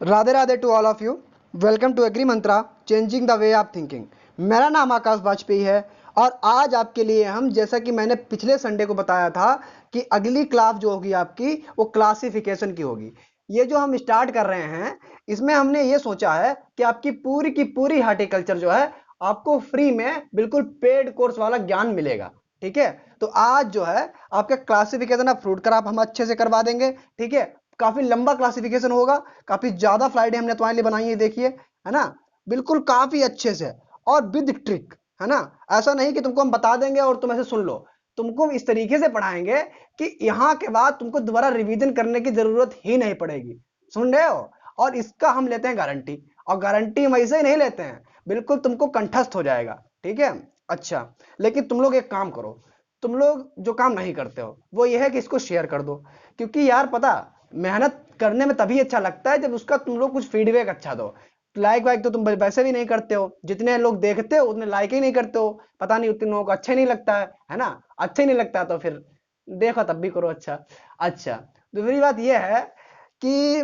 Radhe Radhe to all of you. Welcome to agri mantra, changing the way of thinking. मेरा नाम आकाश वाजपेयी है और आज आपके लिए हम, जैसा कि मैंने पिछले संडे को बताया था, कि अगली क्लास जो होगी आपकी वो क्लासिफिकेशन की होगी। ये जो हम स्टार्ट कर रहे हैं, इसमें हमने ये सोचा है कि आपकी पूरी की पूरी हार्टिकल्चर जो है आपको फ्री में बिल्कुल पेड कोर्स वाला ज्ञान मिलेगा। ठीक है, तो आज जो है आपका क्लासिफिकेशन ऑफ फ्रूट क्रॉप हम अच्छे से करवा देंगे। ठीक है, काफी लंबा क्लासिफिकेशन होगा, काफी ज्यादा फ्लाइडें हमने तुम्हारे लिए बनाई है, देखिए, है ना, बिल्कुल काफी अच्छे से और विद ट्रिक, है ना। ऐसा नहीं कि तुमको हम बता देंगे और तुम ऐसे सुन लो, तुमको इस तरीके से पढ़ाएंगे कि यहाँ के बाद तुमको दोबारा रिवीजन करने की जरूरत ही नहीं पड़ेगी। सुन रहे हो? और इसका हम लेते हैं गारंटी, और गारंटी हम ऐसे ही नहीं लेते हैं, बिल्कुल तुमको कंठस्थ हो जाएगा। ठीक है, अच्छा, लेकिन तुम लोग एक काम करो, तुम लोग जो काम नहीं करते हो वो ये है कि इसको शेयर कर दो, क्योंकि यार पता, मेहनत करने में तभी अच्छा लगता है जब उसका तुम लोग कुछ फीडबैक अच्छा दो। लाइक वाइक तो तुम वैसे भी नहीं करते हो, जितने लोग देखते हो उतने लाइक ही नहीं करते हो, पता नहीं उतने लोगों को अच्छा ही नहीं लगता है ना। अच्छा ही नहीं लगता है तो फिर देखो तब भी करो। अच्छा अच्छा, दूसरी बात यह है कि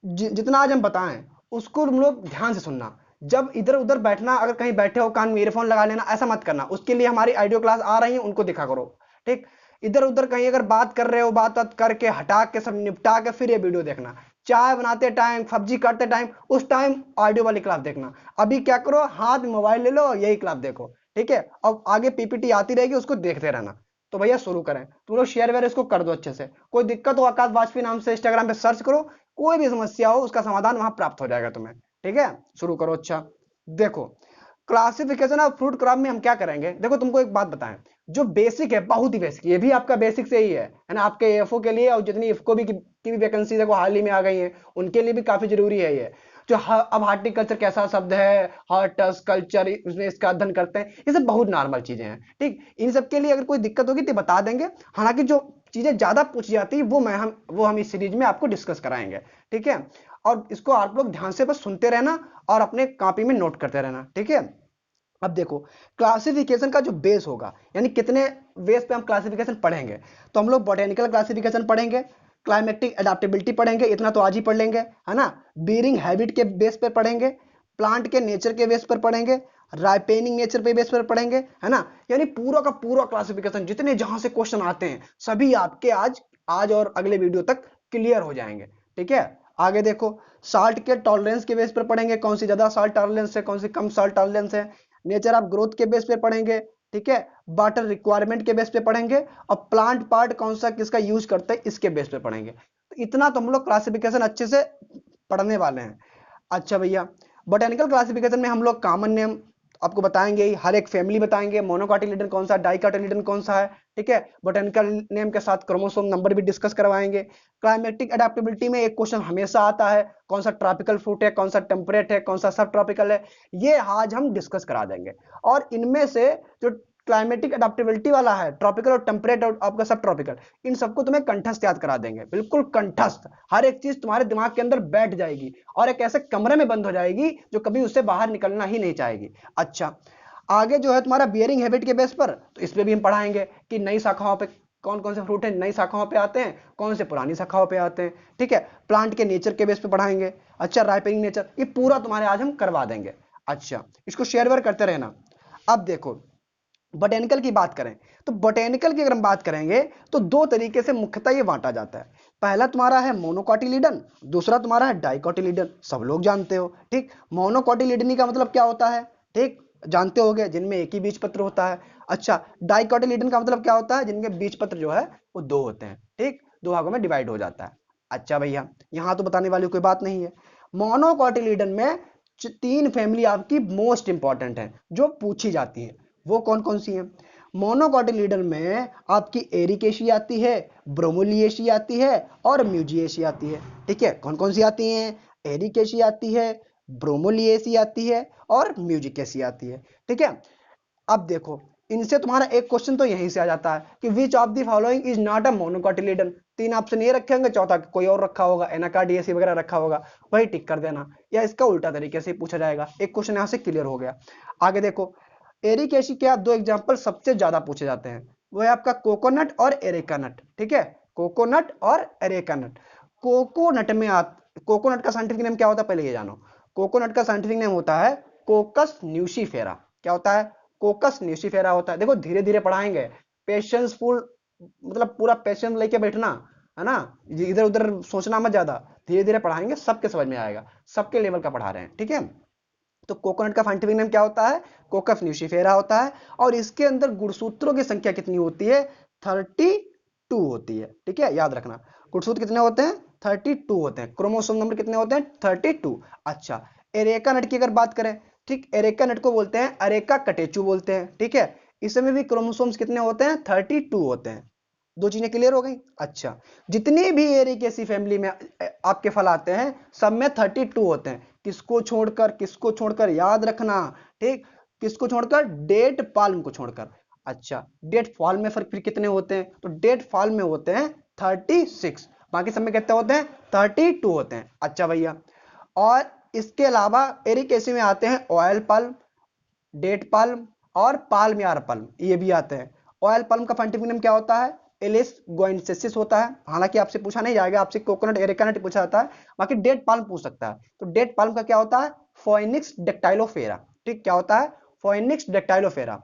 जितना आज हम बताएं उसको तुम लोग ध्यान से सुनना। जब इधर उधर बैठना, अगर कहीं बैठे हो कान में ईयरफोन लगा लेना, ऐसा मत करना। उसके लिए हमारी ऑडियो क्लास आ रही है, उनको दिखा करो। ठीक, इधर उधर कहीं अगर बात कर रहे हो, बात बात करके हटा के सब निपटा के फिर ये वीडियो देखना। चाय बनाते टाइम, सब्जी काटते टाइम, उस टाइम ऑडियो वाली क्लास देखना। अभी क्या करो, हाथ में मोबाइल ले लो, यही क्लास देखो। ठीक है, अब आगे पीपीटी आती रहेगी, उसको देखते रहना। तो भैया शुरू करें, तुम लोग शेयर वेयर इसको कर दो अच्छे से। कोई दिक्कत हो आकाश वाजपेयी नाम से इंस्टाग्राम पे सर्च करो, कोई भी समस्या हो उसका समाधान वहां प्राप्त हो जाएगा तुम्हें। ठीक है, शुरू करो। अच्छा, देखो, क्लासिफिकेशन ऑफ फ्रूट क्रॉप में हम क्या करेंगे, देखो तुमको एक बात बताएं, जो बेसिक है, बहुत ही बेसिक, ये भी आपका बेसिक से ही है ना, आपके एफओ के लिए और जितनी इफको भी की भी वैकेंसी देखो हाल ही में आ गई है, उनके लिए भी काफी जरूरी है ये। जो अब हार्टिकल्चर कैसा शब्द है, हॉर्टस कल्चर, इसमें इसका अध्ययन करते हैं, ये सब बहुत नॉर्मल चीजें हैं। ठीक, इन सब के लिए अगर कोई दिक्कत होगी तो बता देंगे। हालांकि जो चीजें ज्यादा पूछी जाती है वो हम इस सीरीज में आपको डिस्कस कराएंगे। ठीक है, और इसको आप लोग ध्यान से बस सुनते रहना और अपने कॉपी में नोट करते रहना। ठीक है, अब देखो, क्लासिफिकेशन का जो बेस होगा, यानी कितने बेस पे हम क्लासिफिकेशन पढ़ेंगे, तो हम लोग बोटेनिकल क्लासिफिकेशन पढ़ेंगे, क्लाइमेटिक एडाप्टेबिलिटी पढ़ेंगे, इतना तो आज ही पढ़ लेंगे, है ना। बीरिंग हैबिट के बेस पर पढ़ेंगे, प्लांट के नेचर के बेस पर पढ़ेंगे, राइपेनिंग नेचर पे बेस पर पढ़ेंगे, है ना। यानी पूरा का पूरा क्लासिफिकेशन, जितने जहां से क्वेश्चन आते हैं सभी आपके आज आज और अगले वीडियो तक क्लियर हो जाएंगे। ठीक है, आगे देखो, साल्ट के टॉलरेंस के बेस पर पढ़ेंगे, कौन सी ज्यादा साल्ट टॉलरेंस है, कौन सी कम साल्ट टॉलरेंस है। नेचर ऑफ ग्रोथ के बेस पे पढ़ेंगे। ठीक है, वाटर रिक्वायरमेंट के बेस पे पढ़ेंगे, और प्लांट पार्ट कौन सा किसका यूज करते हैं इसके बेस पे पढ़ेंगे। तो इतना तो हम लोग क्लासिफिकेशन अच्छे से पढ़ने वाले हैं। अच्छा भैया, बोटेनिकल क्लासिफिकेशन में हम लोग कॉमन नेम आपको बताएंगे, हर एक फैमिली बताएंगे, मोनोकॉटिलिडन कौन सा, डाइकॉटिलिडन कौन सा है। ठीक है, बोटेनिकल नेम के साथ क्रोमोसोम नंबर भी डिस्कस करवाएंगे। क्लाइमेटिक अडेप्टेबिलिटी में एक क्वेश्चन हमेशा आता है, कौन सा ट्रॉपिकल फ्रूट है, कौन सा टेम्परेट है, कौन सा सब ट्रॉपिकल है, ये आज हम डिस्कस करा देंगे। और इनमें से जो क्लाइमेटिक अडेप्टेबिलिटी वाला है, ट्रॉपिकल और टेम्परेट और आपका सब ट्रॉपिकल, इन सबको तुम्हें कंठस्थ याद करा देंगे, बिल्कुल कंठस्थ। हर एक चीज तुम्हारे दिमाग के अंदर बैठ जाएगी और एक ऐसे कमरे में बंद हो जाएगी जो कभी उससे बाहर निकलना ही नहीं चाहेगी। अच्छा, आगे जो है तुम्हारा बियरिंग हैबिट के बेस पर, तो इस पे भी हम पढ़ाएंगे कि नई शाखाओं पे कौन कौन से फ्रूट है, नई शाखाओं पे आते हैं, कौन से पुरानी शाखाओं पे आते हैं। ठीक है, प्लांट के नेचर के बेस पे पढ़ाएंगे। अच्छा, राइपेनिंग नेचर, ये पूरा तुम्हारे आज हम करवा देंगे। अच्छा, इसको शेयर वेयर करते रहना। अब देखो, बोटेनिकल की बात करें, तो बोटेनिकल की अगर हम बात करेंगे तो दो तरीके से मुख्यतः ये बांटा जाता है। पहला तुम्हारा है मोनोकॉटिलिडन, दूसरा तुम्हारा है डाइकॉटिलिडन, सब लोग जानते हो। ठीक, मोनोकॉटिलिडनी का मतलब क्या होता है, ठीक, जानते होगे, जिनमें एक ही बीज पत्र होता है। अच्छा, डाइकॉटिलिडन का मतलब क्या होता है, जिनके बीज पत्र जो है वो दो होते हैं। ठीक, दो भागों में डिवाइड हो जाता है। अच्छा भैया, यहां तो बताने वाली कोई बात नहीं है। मोनोकॉटिलिडन में तीन फैमिली आपकी मोस्ट इंपॉर्टेंट है जो पूछी जाती है, वो कौन कौन सी है। मोनोकॉटिलिडन में आपकी एरिकेशी आती है, ब्रोमोलिएशी आती है और म्यूजिएशी आती है। ठीक है, कौन कौन सी आती हैं, एरिकेशी आती है, ब्रोमोलिएसी आती है और म्यूजिकेसी आती है। ठीक है, अब देखो, इनसे तुम्हारा एक क्वेश्चन तो यहीं से आ जाता है कि which of the following is not a मोनोकॉटिलिडन। तीन ऑप्शन ये रखे होंगे, चौथा कोई और रखा होगा, एनाकार्डियेसी वगैरह रखा होगा, वही टिक कर देना, या इसका उल्टा तरीके से पूछा जाएगा। एक क्वेश्चन यहां से क्लियर हो गया। आगे देखो, एरिकेशी के आप दो एग्जांपल सबसे ज्यादा पूछे जाते हैं, वो है आपका कोकोनट और एरेका नट। ठीक है, कोकोनट और एरेका नट। कोकोनट में कोकोनट का साइंटिफिक नेम क्या होता है, पहले ये जानो। कोकोनट का साइंटिफिक नेम होता है कोकस न्यूसीफेरा। क्या होता है, कोकस न्यूसीफेरा होता है। देखो धीरे धीरे पढ़ाएंगे, पेशेंसफुल, मतलब पूरा पेशेंस लेके बैठना, है ना, इधर उधर सोचना मत ज्यादा, धीरे धीरे पढ़ाएंगे, सबके समझ में आएगा, सबके लेवल का पढ़ा रहे हैं, ठीक है। तो कोकोनट का साइंटिफिक नेम क्या होता है, कोकस न्यूसीफेरा होता है। और इसके अंदर गुणसूत्रों की संख्या कितनी होती है, 32 होती है, ठीक है, याद रखना। गुणसूत्र कितने होते हैं, 32 होते हैं। क्रोमोसोम नंबर कितने होते हैं, 32। अच्छा, एरेका नट की अगर बात करें, ठीक, एरेका नट को बोलते हैं अरेका कटेचु बोलते हैं, ठीक है। इसमें भी क्रोमोसोम्स कितने होते हैं, 32 होते हैं। दो चीजें क्लियर हो गई। अच्छा, जितनी भी एरिकेसी फैमिली में आपके फल आते हैं, सब में 32 होते हैं। किसको छोड़कर याद रखना, ठीक, किसको छोड़कर, डेट पाल्म को छोड़कर। अच्छा, डेट फॉल में फिर कितने होते हैं, तो डेट फॉल में होते हैं 36, बाकी सब में कितने होते हैं, 32 होते हैं। अच्छा भैया, और इसके अलावा एरिकेसी में आते हैं ऑयल पाल्म, डेट पाल्म और पाल्म यार पाल्म, ये भी आते हैं। ऑयल पाल्म का साइंटिफिक नेम क्या होता है, एलिस गोइनसेसिस होता है। हालांकि आपसे पूछा नहीं जाएगा, आपसे कोकोनट एरेका नट पूछा जाता है, बाकी डेट पाल्म पूछ सकता है। तो डेट पाल्म का क्या होता है, फोइनिक्स डेक्टाइलोफेरा, ठीक, क्या होता है, फोइनिक्स डेक्टाइलोफेरा।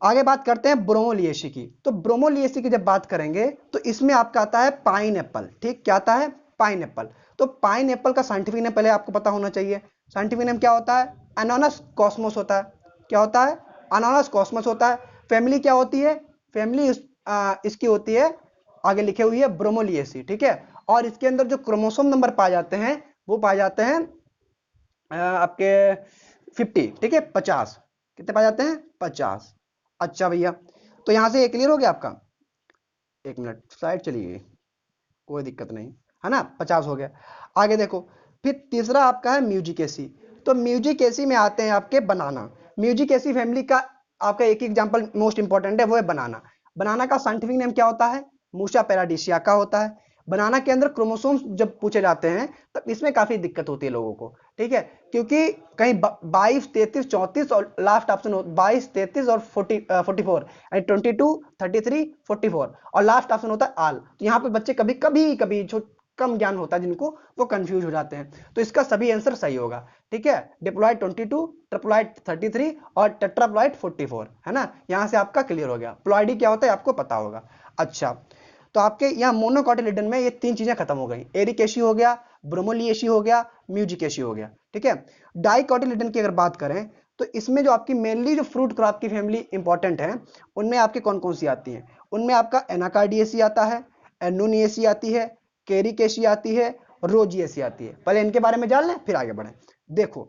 आगे बात करते हैं ब्रोमोलिएसी की। तो ब्रोमोलिएसी की जब बात करेंगे तो इसमें आपका आता है पाइन एप्पल, ठीक, क्या आता है, पाइन एप्पल। तो पाइन एप्पल का साइंटिफिक नेम पहले आपको पता होना चाहिए। साइंटिफिक नेम क्या होता है, अनोनस कॉस्मोस होता है। क्या होता है, अनोनस कॉस्मोस होता है। फैमिली क्या होती है, फैमिली इसकी होती है, आगे लिखे हुई है ब्रोमोलिएसी, ठीक है। और इसके अंदर जो क्रोमोसोम नंबर पाए जाते हैं वो पाए जाते हैं आपके 50, ठीक है, 50। कितने पाए जाते हैं, 50। अच्छा भैया, तो यहां से ये क्लियर हो गया आपका। एक मिनट, साइड चली गई, कोई दिक्कत नहीं, है ना, 50 हो गया। आगे देखो, फिर तीसरा आपका है म्यूजिकेसी। तो म्यूजिकेसी में आते हैं आपके बनाना। म्यूजिकेसी फैमिली का आपका एक एग्जांपल मोस्ट इंपॉर्टेंट है, वो है बनाना। बनाना का साइंटिफिक नेम क्या होता है, मूसा पैराडिसिया का होता है। बनाना के अंदर क्रोमोसोम्स जब पूछे जाते हैं तब इसमें काफी दिक्कत होती है लोगों को, ठीक है, क्योंकि कहीं 22, 33, 34 और लास्ट ऑप्शन 22, 33 और 44, यानी 22, 33, 44 और लास्ट ऑप्शन होता है आल। तो यहाँ पे बच्चे कभी कभी कभी जो कम ज्ञान होता है जिनको, वो कंफ्यूज हो जाते हैं। तो इसका सभी आंसर सही होगा, ठीक है। डिप्लॉइड 22, ट्रिप्लॉइड 33 और टेट्राप्लॉइड 44, है ना। यहां से आपका क्लियर हो गया। प्लॉइडी क्या होता है आपको पता होगा। अच्छा, तो आपके यहाँ मोनोकॉटिलिडन में ये तीन चीजें खत्म हो गई, एरिकेशी हो गया, ब्रोमोलिएशी हो गया, म्यूजिकेशी हो गया, ठीक है। डाइकॉटिलिडन की अगर बात करें तो इसमें जो आपकी मेनली जो फ्रूट क्रॉप की फैमिली इंपॉर्टेंट है, उनमें आपकी कौन कौन सी आती है, उनमें आपका एनाकार्डियेसी आता है, एनोनियेसी आती है, केरिकेशी आती है, रोजियेसी आती है। पहले इनके बारे में जान लें फिर आगे बढ़े। देखो,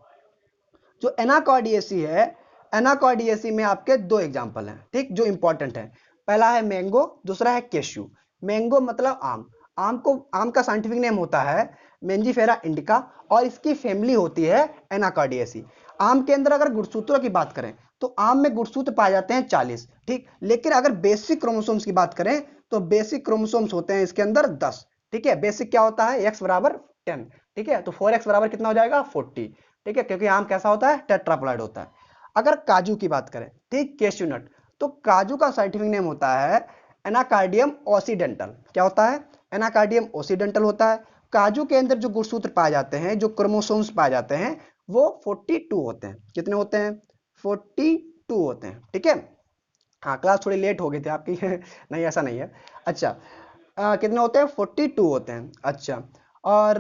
जो एनाकॉर्डियेसी है, एनाकॉर्डियेसी में आपके दो एग्जांपल हैं, ठीक, जो इंपॉर्टेंट है। पहला है मैंगो, दूसरा है केशू। मैंगो मतलब आम। आम का साइंटिफिक नेम होता है मेंजीफेरा इंडिका और इसकी फैमिली होती है एनाकॉर्डियेसी। आम के अंदर अगर गुणसूत्रों की बात करें तो आम में गुणसूत्र पाए जाते हैं 40, ठीक, लेकिन अगर बेसिक क्रोमोसोम्स की बात करें तो बेसिक क्रोमोसोम्स होते हैं इसके अंदर 10, ठीक है। बेसिक क्या होता है, x बराबर 10, ठीक है, तो 4x बराबर कितना हो जाएगा, 40, ठीक है, क्योंकि आम कैसा होता है, टेट्राप्लॉइड होता है। अगर काजू की बात करें, ठीक, कैश्यू नट, तो काजू का साइंटिफिक नेम होता है एनाकार्डियम ओसीडेंटल। क्या होता है, एनाकार्डियम ओसीडेंटल होता है। काजू के अंदर जो गुणसूत्र पाए जाते हैं, जो क्रोमोसोम्स पाए जाते हैं, वो 42 होते हैं। कितने होते हैं, 42 होते हैं, ठीक है। हाँ, क्लास थोड़ी लेट हो गई थी आपकी नहीं ऐसा नहीं है। अच्छा, कितने होते हैं, 42 होते हैं। अच्छा, और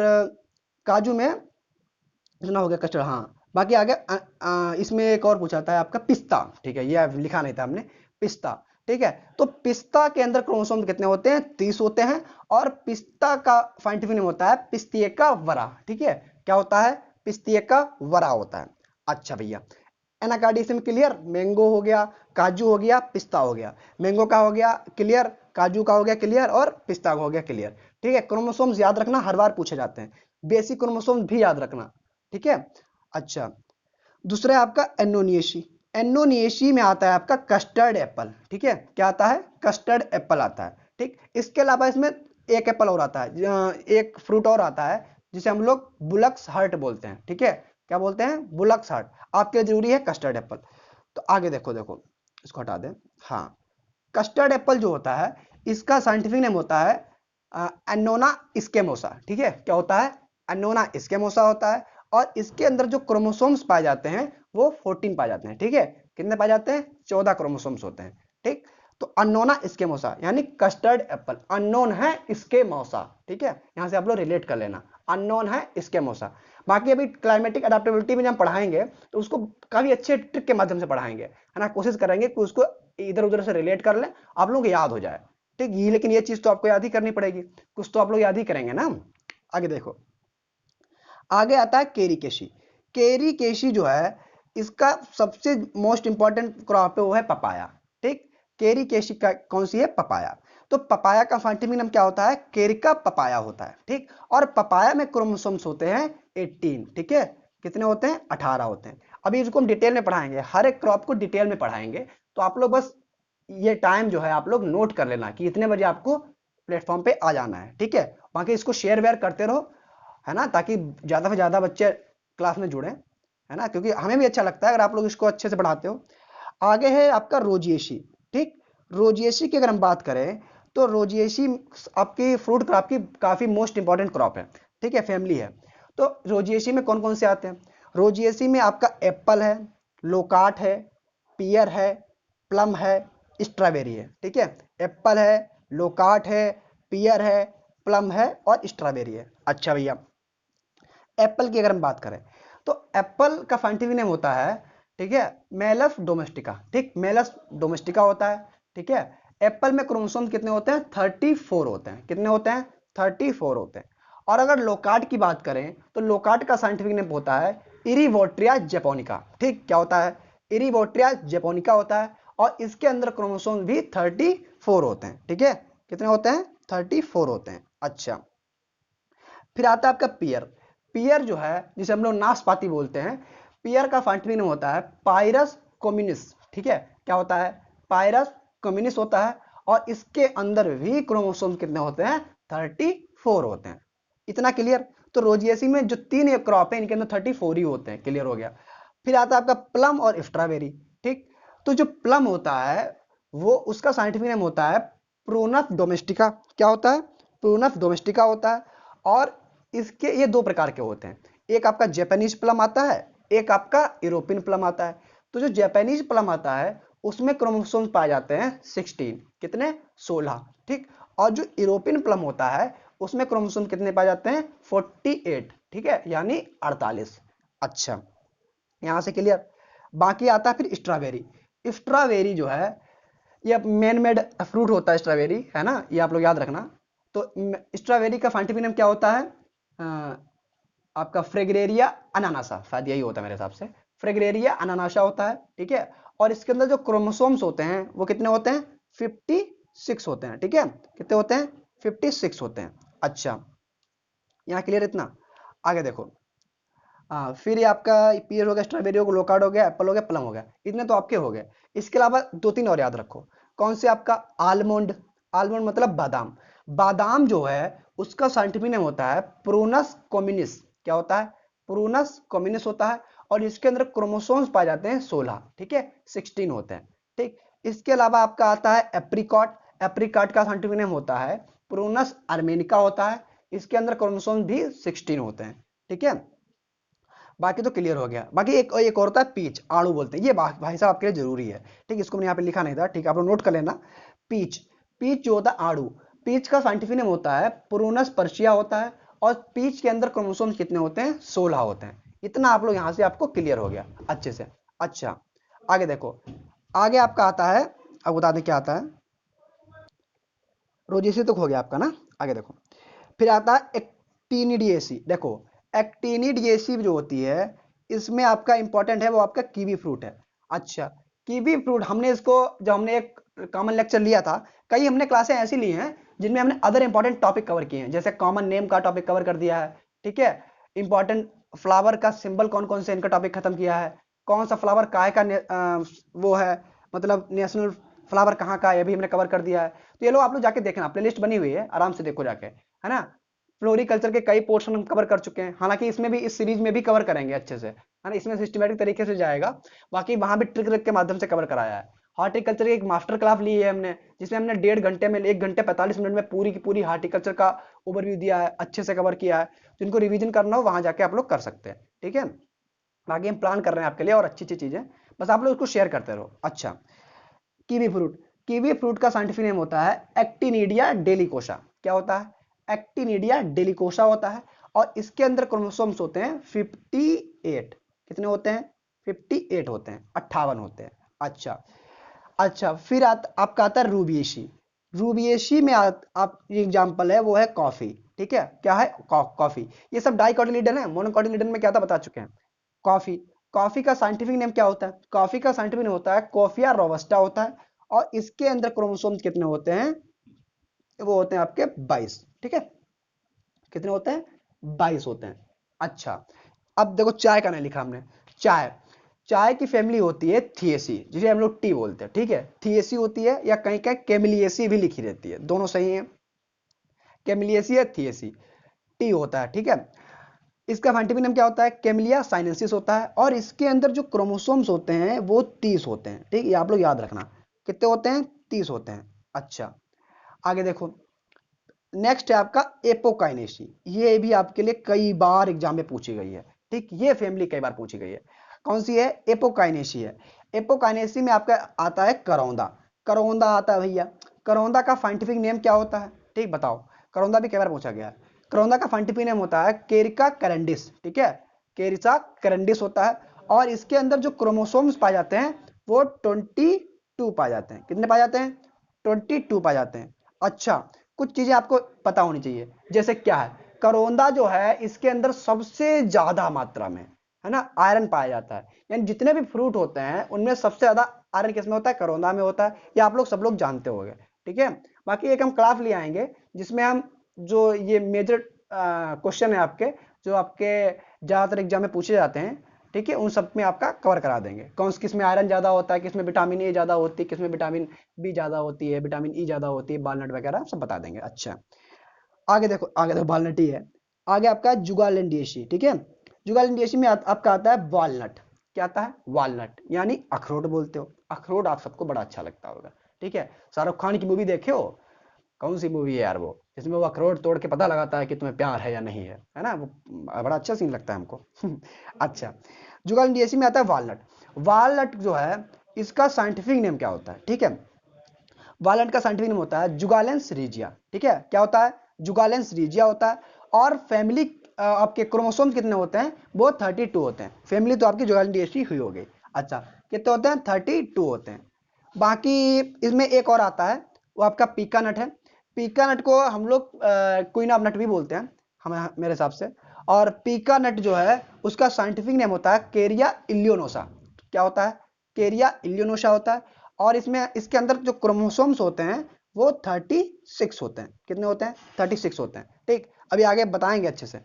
काजू में इतना हो गया कस्टर्ड, हाँ, बाकी आगे इसमें एक और पूछा था आपका पिस्ता, ठीक है, ये लिखा नहीं था हमने, पिस्ता, ठीक है। तो पिस्ता के अंदर क्रोमोसोम कितने होते हैं, 30 होते हैं। और पिस्ता का साइंटिफिक नेम होता है पिस्तिएका वरा, ठीक है, क्या होता है, पिस्तिएका वरा होता है। अच्छा भैया, एनाकार्डियम क्लियर, मैंगो हो गया, काजू हो गया, पिस्ता हो गया। मैंगो का हो गया क्लियर, काजू का हो गया क्लियर और पिस्ता का हो गया क्लियर, ठीक है। क्रोमोसोम्स याद रखना, हर बार पूछे जाते हैं, बेसिक क्रोमोसोम्स भी याद रखना, ठीक है। अच्छा, दूसरा है आपका एनोनियेशी। एनोनियेशी में आता है आपका कस्टर्ड एप्पल, ठीक है, क्या आता है, कस्टर्ड एप्पल आता है, ठीक। इसके अलावा इसमें एक एप्पल और आता है, एक फ्रूट और आता है जिसे हम लोग बुलक्स हर्ट बोलते हैं, ठीक है, क्या बोलते हैं, बुलक्स हर्ट। आपके लिए जरूरी है कस्टर्ड एप्पल। तो आगे देखो, देखो इसको हटा दें। हाँ, कस्टर्ड एप्पल जो होता है इसका साइंटिफिक नेम होता है एनोना स्केमोसा, ठीक है, क्या होता है, अनोना स्केमोसा होता है, और इसके अंदर जो क्रोमोसोम्स पाए जाते हैं वो 14 पाए जाते हैं। ठीक है, कितने पाए जाते हैं? 14 क्रोमोसोम्स होते हैं। ठीक, तो अनोना स्केमोसा यानी कस्टर्ड एप्पल, अननोन है स्केमोसा। ठीक है, यहां से आप लोग रिलेट कर लेना, अननोन है स्केमोसा। बाकी अभी क्लाइमेटिक अडेप्टेबिलिटी में जब हम पढ़ाएंगे तो उसको काफी अच्छे ट्रिक के माध्यम से पढ़ाएंगे, है ना। कोशिश करेंगे कि उसको इधर उधर से रिलेट कर ले, आप लोग याद हो जाए। ठीक, ये लेकिन ये चीज तो आपको याद ही करनी पड़ेगी, कुछ तो आप लोग याद ही करेंगे ना। आगे देखो, आगे आता है केरी केशी। केरी केशी जो है इसका सबसे मोस्ट इंपॉर्टेंट क्रॉप है वो है पपाया। ठीक, केरी केशी का कौन सी है? पपाया। तो पपाया का साइंटिफिक नाम क्या होता है? केरिका पपाया होता है। ठीक, और पपाया में क्रोमोसोम्स होते हैं 18। ठीक है, कितने होते हैं? 18 होते हैं। अभी इसको हम डिटेल में पढ़ाएंगे, हर एक क्रॉप को डिटेल में पढ़ाएंगे, तो आप लोग बस ये टाइम जो है आप लोग नोट कर लेना कि इतने बजे आपको प्लेटफॉर्म पे आ जाना है। ठीक है, बाकी इसको शेयर वेयर करते रहो, है ना, ताकि ज्यादा से ज्यादा बच्चे क्लास में जुड़े, है ना, क्योंकि हमें भी अच्छा लगता है अगर आप लोग इसको अच्छे से पढ़ाते हो। आगे है आपका रोजिएशी। ठीक, रोजिएशी की अगर हम बात करें तो रोजिएशी आपकी फ्रूट क्रॉप की काफी मोस्ट इंपॉर्टेंट क्रॉप है। ठीक है, फैमिली है। तो रोजिएशी में कौन कौन से आते हैं? रोजिएशी में आपका एप्पल है, लोकाट है, पियर है, प्लम है, स्ट्रॉबेरी है। ठीक है, एप्पल है, लोकाट है, पियर है, प्लम है और स्ट्रॉबेरी है। अच्छा भैया, एप्पल की अगर हम बात करें तो एप्पल का साइंटिफिक नेम होता है, ठीक है, मेलस डोमेस्टिका। ठीक, मेलस डोमेस्टिका होता है। ठीक है, एप्पल में क्रोमोसोम कितने होते हैं? 34 होते हैं। कितने होते हैं? 34 होते हैं। और अगर लोकार्ट की बात करें तो लोकार्ट का साइंटिफिक नेम होता है इरीवोट्रिया जेपोनिका। ठीक, क्या होता है? इरीवोट्रिया जेपोनिका होता है, और इसके अंदर क्रोमोसोम भी 34 होते हैं। ठीक है, कितने होते हैं? 34 होते हैं। अच्छा, फिर आता है आपका पियर। पियर जो है जिसे हम लोग नाशपाती बोलते हैं, पियर का साइंटिफिक नेम होता है पायरस कम्युनिस। ठीक है, क्या होता है? पायरस कम्युनिस होता है, और इसके अंदर भी क्रोमोसोम कितने होते हैं? 34 होते हैं। इतना क्लियर? तो रोजिएसी में जो तीन क्रॉप है इनके अंदर 34 ही होते हैं। क्लियर हो गया? फिर आता है आपका प्लम और स्ट्रॉबेरी। ठीक, तो जो प्लम होता है वो उसका साइंटिफिक नेम होता है प्रूनस डोमेस्टिका। क्या होता है? प्रूनस डोमेस्टिका होता है। और इसके ये दो प्रकार के होते हैं, एक आपका जापानीज प्लम आता है, एक आपका यूरोपियन प्लम आता है। तो जो जापानीज प्लम आता है उसमें क्रोमोसोम पाए जाते हैं 16। कितने? 16। ठीक, और जो यूरोपियन प्लम होता है उसमें क्रोमोसोम कितने पाए जाते हैं? 48। ठीक है, यानी 48। अच्छा, यहां से क्लियर? बाकी आता है फिर स्ट्रॉबेरी। स्ट्रॉबेरी जो है ये मैन मेड फ्रूट होता है, स्ट्रॉबेरी, है ना, ये आप लोग याद रखना। तो स्ट्रॉबेरी का साइंटिफिक नेम क्या होता है? आपका फ्रेगरेरिया अनानासा, शायद यही होता है मेरे हिसाब से, फ्रेगरेरिया अनानासा होता है। ठीक है, और इसके अंदर जो क्रोमोसोम्स होते हैं वो कितने होते हैं? 56 होते हैं। ठीक है, कितने होते हैं? 56 होते हैं। अच्छा, यहाँ क्लियर इतना? आगे देखो, हाँ, फिर ये आपका पीयर हो गया, स्ट्रॉबेरी हो गया, लोकार्ड हो गया, एप्पल हो गया, प्लम हो गया, इतने तो आपके हो गए। इसके अलावा दो तीन और याद रखो। कौन से? आपका आलमंड। आलमंड मतलब बादाम। बादाम जो है उसका साइंटिफिक नेम होता है प्रूनस कम्युनिस। क्या होता है? प्रूनस कम्युनिस होता है, और इसके अंदर क्रोमोसोम्स पाए जाते हैं 16। ठीक है, 16 होते हैं। ठीक, इसके अलावा आपका आता है एप्रिकॉट। एप्रिकॉट का साइंटिफिक नेम होता है प्रूनस अर्मेनिका होता है, इसके अंदर क्रोमोसोम भी 16 होते हैं। ठीक है, बाकी तो क्लियर हो गया। बाकी एक एक और होता है पीच, आड़ू बोलते हैं, ये भाई साहब आपके लिए जरूरी है। ठीक, इसको मैंने यहाँ पे लिखा नहीं था, ठीक है, आप लोग नोट कर लेना। पीच, पीच जो होता है आड़ू, पीच का साइंटिफिक नेम होता है प्रूनस पर्शिया होता है, और पीच के अंदर क्रोमोसोम कितने होते हैं? 16 होते हैं। इतना आप लोग यहाँ से आपको क्लियर हो गया अच्छे से। अच्छा, आगे देखो, आगे आपका आता है, अब बता दें क्या आता है। रोजेसी तो हो गया आपका ना। आगे देखो, फिर आता है एक्टिनिडिएसी। देखो, एक्टिनिडिएसी जो होती है इसमें आपका इंपॉर्टेंट है वो आपका कीवी फ्रूट है। अच्छा, कीवी फ्रूट हमने इसको जब हमने एक कॉमन लेक्चर लिया था, कई हमने क्लासें ऐसी ली हैं जिनमें हमने अदर इंपॉर्टेंट टॉपिक कवर किए हैं, जैसे कॉमन नेम का टॉपिक कवर कर दिया है। ठीक है, इंपॉर्टेंट फ्लावर का सिंबल कौन कौन से, इनका टॉपिक खत्म किया है। कौन सा फ्लावर काय का वो है, मतलब नेशनल फ्लावर कहाँ का है, ये भी हमने कवर कर दिया है। तो ये लो आप लोग जाके देखना, प्लेलिस्ट बनी हुई है, आराम से देखो जाके, है ना। फ्लोरिकल्चर के कई पोर्शन हम कवर कर चुके हैं, हालांकि इसमें भी, इस सीरीज में भी कवर करेंगे अच्छे से, है ना, इसमें सिस्टमेटिक तरीके से जाएगा। बाकी वहां भी ट्रिक के माध्यम से कवर कराया है। हार्टिकल्चर की एक मास्टर क्लास ली है हमने, जिसमें हमने 1.5 घंटे में, 1 घंटे 45 मिनट में पूरी की पूरी हार्टिकल्चर का ओवरव्यू दिया है, अच्छे से कवर किया है। जिनको रिवीजन करना हो वहां जाके आप लोग कर सकते हैं, ठीक है। बाकी हम प्लान कर रहे हैं आपके लिए और अच्छी अच्छी चीजें, बस आप लोग उसको शेयर करते रहो। अच्छा, कीवी फ्रूट। कीवी फ्रूट का साइंटिफिक नेम होता है एक्टिनिडिया डेलिकोसा। क्या होता है? एक्टिनिडिया डेलिकोसा होता है। और इसके अंदर क्रोमोसोम्स होते हैं 58। कितने होते हैं? 58 होते हैं, 58 होते हैं। अच्छा, अच्छा फिर आपका आता है रूबिएशी। रूबिएशी में आप एग्जांपल है वो है कॉफी, ठीक है। क्या है? कॉफी। ये सब डाइकोटिलिडन है, मोनोकोटिलिडन में क्या था बता चुके हैं। कॉफी। कॉफी का साइंटिफिक नेम क्या होता है? कॉफी का साइंटिफिक नेम होता है कॉफिया रोबस्टा होता है। और इसके अंदर क्रोमोसोम्स कितने होते हैं? वो होते हैं आपके 22, ठीक है। कितने होते हैं? 22 होते हैं। अच्छा, अब देखो चाय का नहीं लिखा हमने। चाय, चाय की फैमिली होती है थिएसी, जिसे हम लोग टी बोलते हैं, ठीक है। थिएसी होती है या कहीं कहीं कैमिलिएसी भी लिखी रहती है, दोनों सही है। कैमिलिएसी या थिएसी, टी होता है, ठीक है। इसका साइंटिफिक नेम क्या होता है? कैमिलिया साइनेंसिस होता है। और इसके अंदर जो क्रोमोसोम्स होते हैं वो 30 होते हैं, ठीक है। आप लोग याद रखना कितने होते हैं? 30 होते हैं। अच्छा, आगे देखो। नेक्स्ट है आपका एपोकाइनेसी। ये भी आपके लिए कई बार एग्जाम में पूछी गई है, ठीक। ये फैमिली कई बार पूछी गई है। कौन सी है? एपोकाइनेसी है। एपोकाइनेसी में आपका आता है करौंदा। करौंदा आता है भैया। करौंदा का साइंटिफिक नेम क्या होता है? ठीक बताओ। करौंदा भी कई बार पूछा गया है। करौंदा का साइंटिफिक नेम होता है केरिका कैरेंडिस, ठीक है। केरिका कैरेंडिस होता है। और इसके अंदर जो क्रोमोसोम्स पाए जाते हैं वो 22 पाए जाते हैं। कितने पाए जाते हैं? 22 पाए जाते हैं। अच्छा, कुछ चीजें आपको पता होनी चाहिए, जैसे क्या है? करौंदा जो है इसके अंदर सबसे ज्यादा मात्रा में, है ना, आयरन पाया जाता है। यानी जितने भी फ्रूट होते हैं उनमें सबसे ज्यादा आयरन किसमें होता है? करौंदा में होता है। ये आप लोग सब लोग जानते होंगे, ठीक है। बाकी एक हम क्लास ले आएंगे जिसमें हम जो ये मेजर क्वेश्चन है आपके, जो आपके ज्यादातर एग्जाम में पूछे जाते हैं, ठीक है, उन सब में आपका कवर करा देंगे। कौन किस में आयरन ज्यादा होता है, किसमें विटामिन ए ज्यादा होती है, किसमें विटामिन बी ज्यादा होती है, विटामिन ई ज्यादा होती है, वालनट वगैरह सब बता देंगे। अच्छा, आगे देखो, आगे देखो, वालनट ही है। आगे आपका जुगालैंडियेशी, ठीक है। जुगालैंडियेशी में आपका आता है वॉलनट। क्या आता है? वॉलनट, यानी अखरोट बोलते हो। अखरोट आप सबको बड़ा अच्छा लगता होगा, ठीक है। शाहरुख खान की मूवी देखे हो? कौन सी मूवी है यार वो, जिसमें वो अखरोट तोड़ के पता लगाता है कि तुम्हें प्यार है या नहीं है ना? वो बड़ा अच्छा सीन लगता है हमको। अच्छा, जुगालैंडियेशी में आता है वॉलनट। वॉलनट जो है इसका साइंटिफिक नेम क्या होता है? ठीक है, वालंट का साइंटिफिक नेम होता है जुगालेंस रीजिया, ठीक है। क्या होता है? जुगालेंस रीजिया होता है। और फैमिली आपके क्रोमोसोम कितने होते हैं? वो 32 होते हैं। फैमिली तो आपकी जुगालेंडियेसी हुई हो गई। अच्छा, कितने होते हैं? 32 होते हैं। बाकी इसमें एक और आता है, वो आपका पीका नट है। पीका नट को हम लोग क्वीन ऑफ नट भी बोलते हैं, हम मेरे हिसाब से। और पीका नट जो है उसका साइंटिफिक नेम होता है केरिया इलियोनोसा। क्या होता है? केरिया इलियोनोसा होता है। और इसमें इसके अंदर जो क्रोमोसोम्स होते हैं वो 36 होते हैं। कितने होते हैं? 36 होते हैं, ठीक। अभी आगे बताएंगे अच्छे से।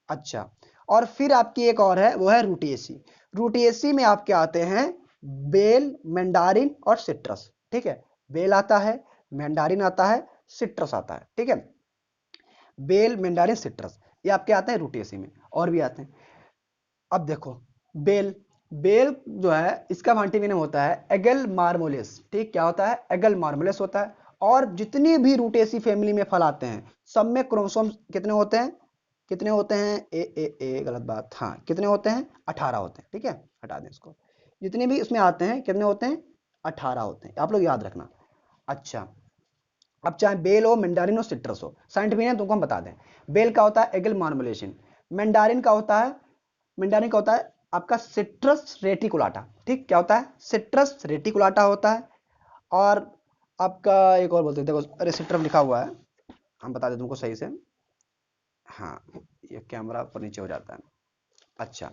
अच्छा, और फिर आपकी एक और है, वो है रूटिएसी। रूटिएसी में आपके आते हैं बेल, मैंडारिन और सिट्रस, ठीक है। बेल आता है, मैंडारिन आता है, सिट्रस आता है, ठीक है। बेल, मैंडारिन, सिट्रस, ये आपके आते हैं रूटिएसी में। और भी आते हैं। अब देखो, बेल। बेल जो है इसका साइंटिफिक नेम होता है एगल मार्मोलेस, ठीक। क्या होता है? एगल मार्मोलेस होता है। और जितनी भी रूटेसी फैमिली में फल आते हैं सब में क्रोमोसोम कितने होते हैं? कितने होते हैं? ए गलत बात, हाँ, कितने होते हैं? 18 होते हैं, ठीक है। हटा दें इसको। जितने भी इसमें आते हैं कितने होते हैं? 18 होते हैं, आप लोग याद रखना। अच्छा, अब चाहे बेल हो, मैंडारिन हो, सिट्रस हो, साइंटिफिक नेम तुमको हम बता दें। बेल का होता है एगल मार्मोलेशन। मैंडारिन का होता है, मैंडारिन का होता है आपका सिट्रस रेटिकुलाटा, ठीक। क्या होता है? सिट्रस रेटिकुलाटा होता है। और आपका एक और बोलते हैं, देखो, अरे सिट्रम लिखा हुआ है, हम बता दें तुमको सही से। हाँ, ये कैमरा पर नीचे हो जाता है। अच्छा,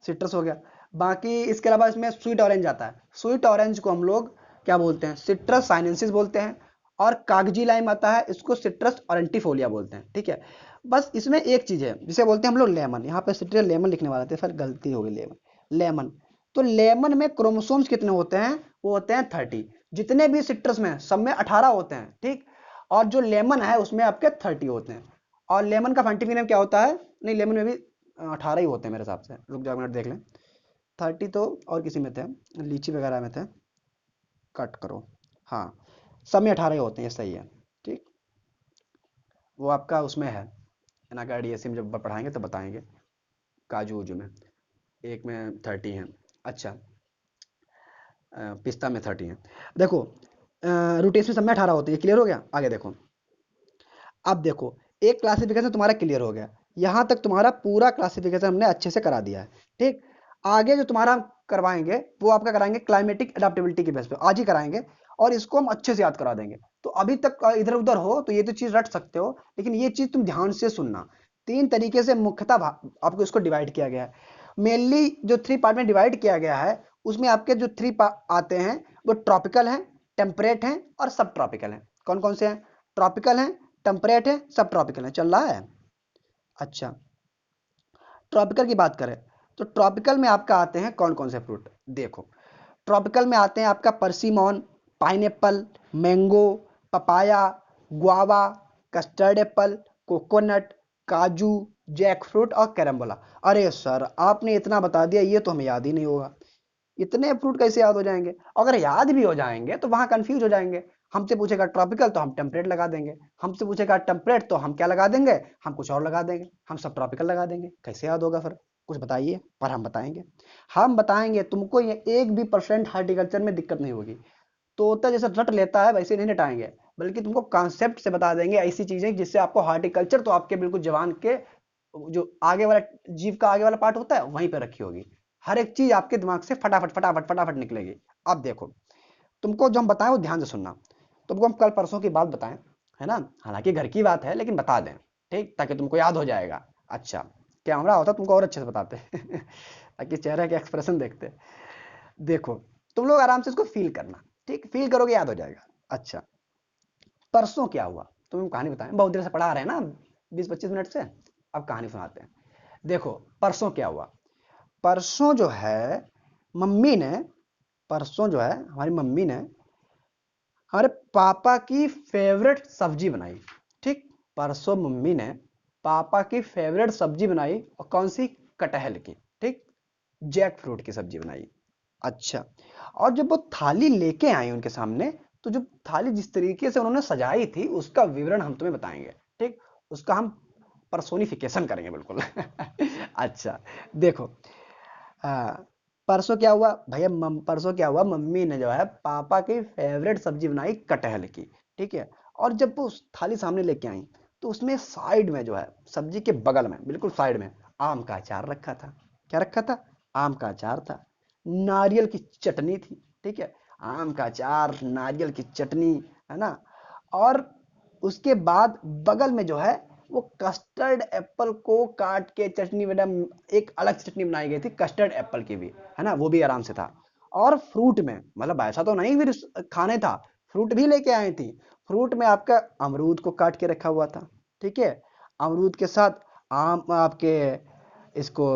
सिट्रस हो गया। बाकी इसके अलावा इसमें स्वीट ऑरेंज आता है। स्वीट ऑरेंज को हम लोग क्या बोलते हैं? सिट्रस साइनेंसिस बोलते हैं। और कागजी लाइम आता है, इसको सिट्रस ऑरेंटिफोलिया बोलते हैं, ठीक है। बस इसमें एक चीज है जिसे बोलते हैं हम लोग लेमन। यहाँ पे सिट्रस लेमन लिखने वाले थे, फिर गलती हो गई, लेमन, लेमन। तो लेमन में क्रोमोसोम्स कितने होते हैं? वो होते हैं 30। जितने भी सिट्रस में सब में 18 होते हैं, ठीक। और जो लेमन है उसमें आपके 30 होते हैं। और लेमन का साइंटिफिक नेम क्या होता है? नहीं, लेमन में भी 18 ही होते हैं मेरे हिसाब से, रुक जाओ, मिनट देख लें। 30 तो और किसी में थे, लीची वगैरह में थे, कट करो। हाँ, सब में 18 ही होते हैं, सही है, ठीक। वो आपका उसमें है ना, डीएससी में जब पढ़ाएंगे तो बताएंगे। काजू वूजू में एक में 30 है। अच्छा, पिस्ता में 30 है। देखो रोटेशन सब में 18 होती है। क्लियर हो गया? आगे देखो। अब देखो, एक क्लासिफिकेशन तुम्हारा क्लियर हो गया। यहां तक तुम्हारा पूरा क्लासिफिकेशन हमने अच्छे से करा दिया है। ठीक, आगे जो तुम्हारा हम करवाएंगे वो आपका कराएंगे क्लाइमेटिक एडेप्टेबिलिटी के बेस पे, आज ही कराएंगे। और इसको हम अच्छे से याद करा देंगे। तो अभी तक इधर उधर हो तो ये तो चीज रट सकते हो, लेकिन ये चीज तुम ध्यान से सुनना। 3 तरीके से मुख्यतः आपको इसको डिवाइड किया गया है। मेनली जो 3 पार्ट में डिवाइड किया गया है, उसमें आपके जो 3 आते हैं वो ट्रॉपिकल हैं, टेम्परेट हैं और सब ट्रॉपिकल हैं। कौन कौन से हैं? ट्रॉपिकल हैं, टेम्परेट है, सब ट्रॉपिकल है। चल रहा है? अच्छा, ट्रॉपिकल की बात करें तो ट्रॉपिकल में आपका आते हैं कौन कौन से फ्रूट? देखो, ट्रॉपिकल में आते हैं आपका persimmon, pineapple, mango, papaya, guava, custard apple, coconut, काजू, जैक फ्रूट और कैरम्बोला। अरे सर, आपने इतना बता दिया, ये तो हमें याद ही नहीं होगा। इतने फ्रूट कैसे याद हो जाएंगे? अगर याद भी हो जाएंगे तो वहां कंफ्यूज हो जाएंगे। हमसे पूछेगा ट्रॉपिकल तो हम टेम्परेट लगा देंगे, हमसे पूछेगा टेम्परेट तो हम क्या लगा देंगे? हम कुछ और लगा देंगे, हम सब ट्रॉपिकल लगा देंगे। कैसे याद होगा फिर? कुछ बताइए। पर हम बताएंगे, हम बताएंगे तुमको। ये 1% हार्टिकल्चर में दिक्कत नहीं होगी। तोता जैसे रट लेता है वैसे नहीं रटाएंगे, बल्कि तुमको कॉन्सेप्ट से बता देंगे ऐसी चीजें जिससे आपको हार्टिकल्चर तो आपके बिल्कुल जवान के जो आगे वाला जीव का आगे वाला पार्ट होता है वहीं पे रखी होगी। हर एक चीज आपके दिमाग से फटाफट फटाफट फटाफट निकलेगी। अब देखो, तुमको जो हम बताएं वो ध्यान से सुनना। तुमको हम कल परसों की बात बताएं, है ना, हालांकि घर की बात है लेकिन बता दें, ठीक, ताकि तुमको याद हो जाएगा। अच्छा, कैमरा होता तुमको और अच्छे से बताते ताकि चेहरे के एक्सप्रेशन देखते। देखो, तुम लोग आराम से इसको फील करना, ठीक, फील करोगे याद हो जाएगा। अच्छा, परसों क्या हुआ तुम्हें कहानी बताएं, बहुत देर से पढ़ा रहे हैं ना, 20-25 मिनट से। अब कहानी सुनाते हैं। देखो, परसों क्या हुआ। परसों जो है मम्मी ने परसों जो है हमारी मम्मी ने हमारे पापा की फेवरेट सब्जी बनाई। ठीक, परसों मम्मी ने पापा की फेवरेट सब्जी बनाई, और कौन सी? कटहल की। ठीक, जैक फ्रूट की सब्जी बनाई। अच्छा, और जब वो थाली लेके आई उनके सामने, तो जो थाली जिस तरीके से उन्होंने सजाई थी उसका विवरण हम तुम्हें बताएंगे। ठीक, उसका हम पर्सोनिफिकेशन करेंगे बिल्कुल। अच्छा, देखो, परसों क्या हुआ भैया? परसों क्या हुआ, मम्मी ने जो है पापा की फेवरेट सब्जी बनाई कटहल की। ठीक है, और जब वो उस थाली सामने लेके आई तो उसमें साइड में जो है, सब्जी के बगल में बिल्कुल साइड में, आम का अचार रखा था। क्या रखा था? आम का अचार था। नारियल की चटनी थी। ठीक है, आम का अचार, नारियल की चटनी, है ना। और उसके बाद बगल में जो है वो कस्टर्ड एप्पल को काट के चटनी, मैडम एक अलग चटनी बनाई गई थी कस्टर्ड एप्पल की भी, है ना, वो भी आराम से था। और फ्रूट में, मतलब ऐसा तो नहीं फिर खाने था, फ्रूट भी लेके आई थी। फ्रूट में आपका अमरूद को काट के रखा हुआ था। ठीक है, अमरूद के साथ आम आपके इसको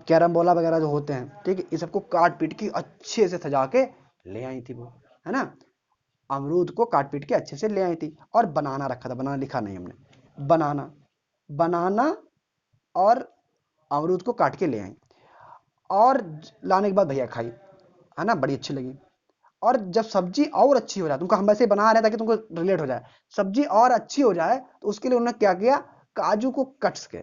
कैरम बोला वगैरह जो होते हैं, ठीक है, इस सबको काट पीट के अच्छे से सजा के ले आई थी वो, है ना। अमरूद को काट पीट के अच्छे से ले आई थी। और बनाना रखा था, बनाना लिखा नहीं हमने, बनाना, बनाना और अमरूद को काट के ले आई। और लाने के बाद भैया खाई, है ना, बड़ी अच्छी लगी। और जब सब्जी और अच्छी हो जाए, तुमको हम वैसे बना रहे हैं ताकि तुमको रिलेट हो जाए, सब्जी और अच्छी हो जाए तो उसके लिए उन्होंने क्या किया, काजू को कस के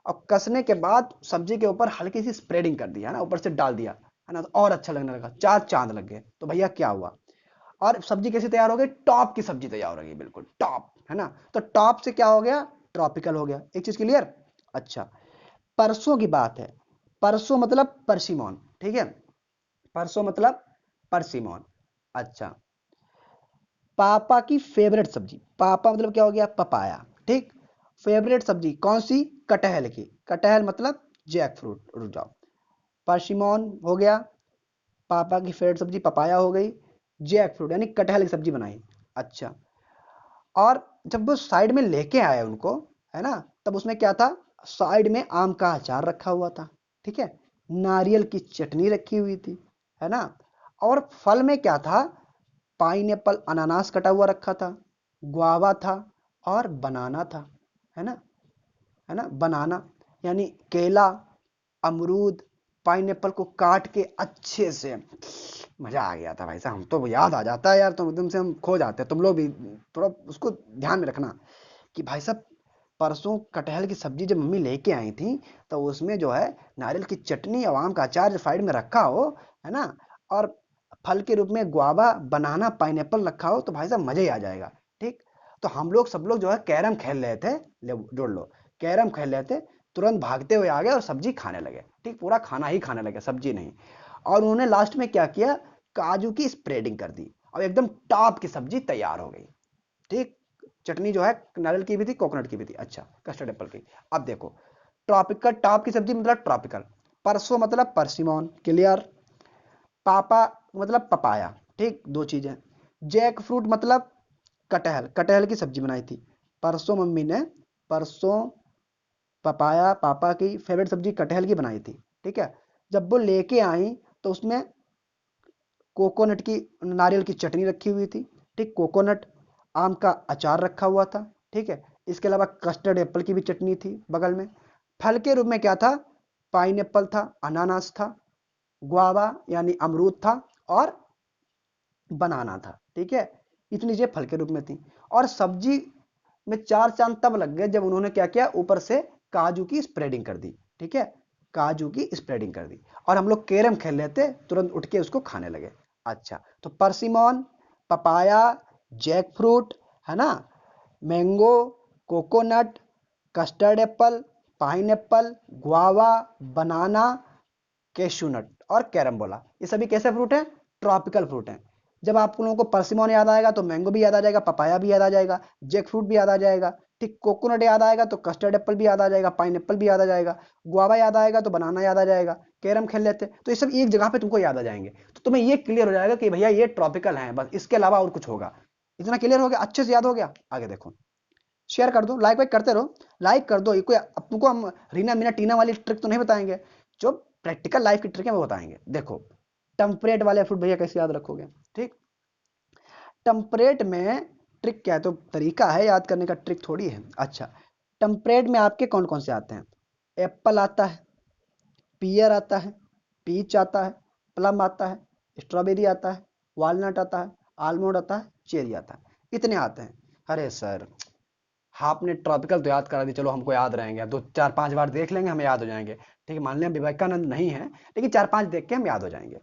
और कसने के बाद सब्जी के ऊपर हल्की सी स्प्रेडिंग कर दिया, है ना, ऊपर से डाल दिया, है ना, तो और अच्छा लगने लगा, 4 चांद लग गए। तो भैया क्या हुआ, और सब्जी कैसी तैयार हो गई? टॉप की सब्जी तैयार हो गई, बिल्कुल टॉप, है ना। तो टॉप से क्या हो गया? ट्रॉपिकल हो गया। एक चीज क्लियर? अच्छा, परसों की बात है। परसों मतलब परसिमॉन। ठीक है, परसों मतलब परसिमॉन। अच्छा, पापा की फेवरेट सब्जी, पापा मतलब क्या हो गया? पपाया। ठीक, फेवरेट सब्जी कौन सी? कटहल की। कटहल मतलब जैक फ्रूट, रुक जाओ, परसिमॉन हो गया, पापा की फेवरेट सब्जी पपाया हो गई, जैक फ्रूट यानी कटहल की सब्जी बनाई। अच्छा, और जब वो साइड में लेके आए उनको, है ना, तब उसमें क्या था? साइड में आम का अचार रखा हुआ था। ठीक है, नारियल की चटनी रखी हुई थी, है ना। और फल में क्या था? पाइनएप्पल, अनानास कटा हुआ रखा था, गुआवा था और बनाना था, है ना, है ना, बनाना यानी केला, अमरूद, पाइनएप्पल को काट के अच्छे से, मजा आ गया था भाई साहब। हम तो याद आ जाता है यार, तो एकदम से हम खो जाते हैं। तुम लोग भी थोड़ा उसको ध्यान में रखना कि भाई साहब परसों कटहल की सब्जी जब मम्मी लेके आई थी तो उसमें जो है नारियल की चटनी और आम का अचार जो साइड में रखा हो, है ना, और फल के रूप में गुआवा, बनाना, पाइनएप्पल रखा हो तो भाई साहब मजा ही आ जाएगा। ठीक। तो हम लोग सब लोग जो है कैरम खेल रहे थे, ले जोड़ लो, कैरम खेल रहे थे, तुरंत भागते हुए आ गए और सब्जी खाने लगे। ठीक, पूरा खाना ही खाने लगे, सब्जी नहीं। और उन्होंने लास्ट में क्या किया, काजू की स्प्रेडिंग कर दी और एकदम टॉप की सब्जी तैयार हो गई। ठीक। चटनी जो है नारियल की भी थी, कोकोनट की भी थी, अच्छा कस्टर्ड एप्पल की। अब देखो, ट्रॉपिकल, टॉप की सब्जी मतलब ट्रॉपिकल, परसों मतलब परसिमोन, क्लियर, पापा मतलब पपाया। ठीक, दो चीजें। जैक फ्रूट मतलब कटहल, कटहल की सब्जी बनाई थी परसों मम्मी ने, परसों पपाया, पापा की फेवरेट सब्जी कटहल की बनाई थी। ठीक है। जब वो लेके आई तो उसमें कोकोनट की, नारियल की चटनी रखी हुई थी। ठीक, कोकोनट, आम का अचार रखा हुआ था। ठीक है। इसके अलावा कस्टर्ड एप्पल की भी चटनी थी बगल में। फल के रूप में क्या था, पाइन एप्पल था, अनानास था, गुआवा यानी अमरूद था, और बनाना था। ठीक है। इतनी चीजें फल के रूप में थी। और सब्जी में चार चांद तब लग गए जब उन्होंने क्या किया, ऊपर से काजू की स्प्रेडिंग कर दी। ठीक है, काजू की स्प्रेडिंग कर दी और हम लोग कैरम खेल रहे थे, तुरंत उठ के उसको खाने लगे। अच्छा, तो परसिमोन, पपाया, जैक फ्रूट, है ना, mango, coconut, custard apple, pineapple, guava, banana, cashew nut और कैरम्बोला, ये सभी कैसे फ्रूट हैं, ट्रॉपिकल फ्रूट हैं। जब आप लोगों को परसिमोन याद आएगा तो मैंगो भी याद आ जाएगा, पपाया भी याद आ जाएगा, जैक फ्रूट भी याद आ जाएगा। ठीक, कोकोनट याद आएगा तो कस्टर्ड एप्पल भी याद आ जाएगा, पाइन एप्पल भी याद आ जाएगा, गुआवा याद आएगा तो बनाना याद आ जाएगा। कैरम खेल लेते तो ये सब एक जगह पे तुमको याद आ जाएंगे, तो तुम्हें ये क्लियर हो जाएगा कि भैया ये ट्रॉपिकल है, बस इसके अलावा और कुछ होगा। इतना क्लियर हो गया, अच्छे से याद हो गया। आगे देखो, शेयर कर दो, लाइक वाइक करते रहो, लाइक कर दो। ये कोई अब तुमको हम रीना मीना टीना वाली ट्रिक तो नहीं बताएंगे, जो प्रैक्टिकल लाइफ की ट्रिक है वो बताएंगे। देखो, टेम्परेट वाले फूड भैया कैसे याद रखोगे। ठीक, टेम्परेट में ट्रिक क्या है, तो तरीका है याद करने का, ट्रिक थोड़ी है। अच्छा, टेम्परेट में आपके कौन कौन से आते हैं, एप्पल आता है, पियर आता है, पीच आता है, प्लम आता है, स्ट्रॉबेरी आता है, वालनट आता है, आलमंड आता है, चेरी आता है, इतने आते हैं। अरे सर, आपने ट्रॉपिकल तो याद करा दी, चलो हमको याद रहेंगे, अब दो चार पांच बार देख लेंगे हमें याद हो जाएंगे। ठीक है, मान लें विवेकानंद नहीं है, लेकिन चार पांच देख के हम याद हो जाएंगे।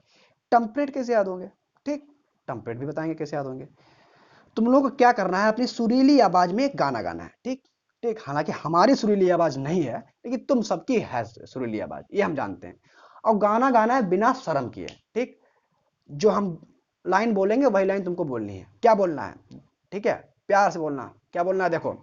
टेम्परेट कैसे याद होंगे, ठीक, टेम्परेट भी बताएंगे कैसे याद होंगे। तुम लोग को क्या करना है, अपनी सुरीली आवाज में एक गाना गाना है। ठीक, ठीक, हालांकि हमारी सुरीली आवाज नहीं है, लेकिन तुम सबकी है सुरीली आवाज, ये हम जानते हैं। और गाना गाना है बिना शर्म किए। ठीक, जो हम लाइन बोलेंगे वही लाइन तुमको बोलनी है। क्या बोलना है, ठीक है, प्यार से बोलना। क्या बोलना है, देखो,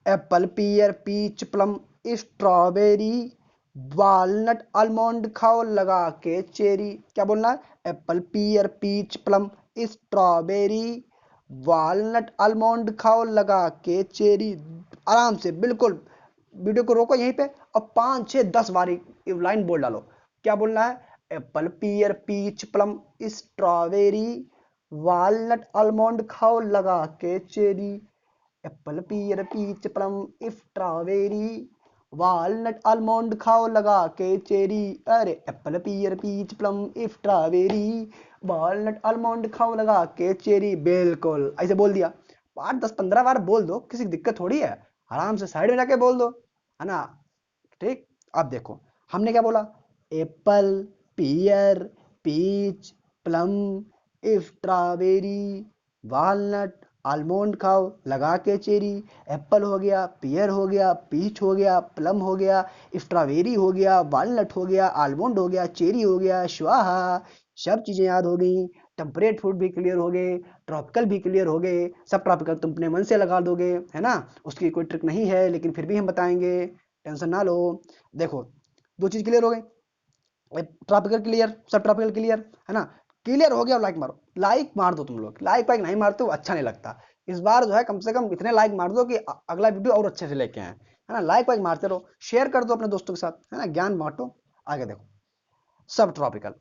apple, pear, peach, plum, strawberry, walnut, almond खाओ लगा के चेरी। क्या बोलना है, apple, pear, peach, plum, strawberry, walnut, almond खाओ लगा के चेरी। आराम से बिल्कुल वीडियो को रोको यहीं पे और 5 6 10 बार लाइन बोल डालो। क्या बोलना है, apple, pear, peach, plum, strawberry, walnut, almond खाओ लगा के cherry. Apple, pear, peach, plum, strawberry, walnut, almond खाओ लगा के चेरी। अरे apple, pear, peach, plum, strawberry, walnut, almond खाओ लगा के चेरी। बिल्कुल ऐसे बोल दिया, 8 10 15 बार बोल दो, किसी दिक्कत थोड़ी है, आराम से साइड में जाके बोल दो, है ना। ठीक, अब देखो हमने क्या बोला, apple, pear, peach, plum, strawberry, walnut, almond खाओ लगा के चेरी। एप्पल हो गया, पियर हो गया, पीच हो गया, प्लम हो गया, स्ट्रॉबेरी हो गया, वालनट हो गया, आलमंड हो गया, चेरी हो गया, स्वाहा। सब चीजें याद हो गई, टेम्परेट फूड भी क्लियर हो गए, ट्रॉपिकल भी क्लियर हो गए। सब ट्रॉपिकल तुम अपने मन से लगा दोगे, है ना, उसकी कोई ट्रिक नहीं है, लेकिन फिर भी हम बताएंगे, टेंशन ना लो। देखो, दो चीज क्लियर हो गई, ट्रॉपिकल क्लियर, सब ट्रॉपिकल क्लियर, है ना। क्लियर हो गया, लाइक मारो, लाइक मार दो। तुम लोग लाइक वाइक नहीं मारते हो, अच्छा नहीं लगता। इस बार जो है कम से कम इतने लाइक मार दो कि अगला वीडियो और अच्छे से लेके आए, है ना। लाइक वाइक मारते रहो, शेयर कर दो अपने दोस्तों के साथ, है ना, ज्ञान बांटो। आगे देखो, सब ट्रॉपिकल,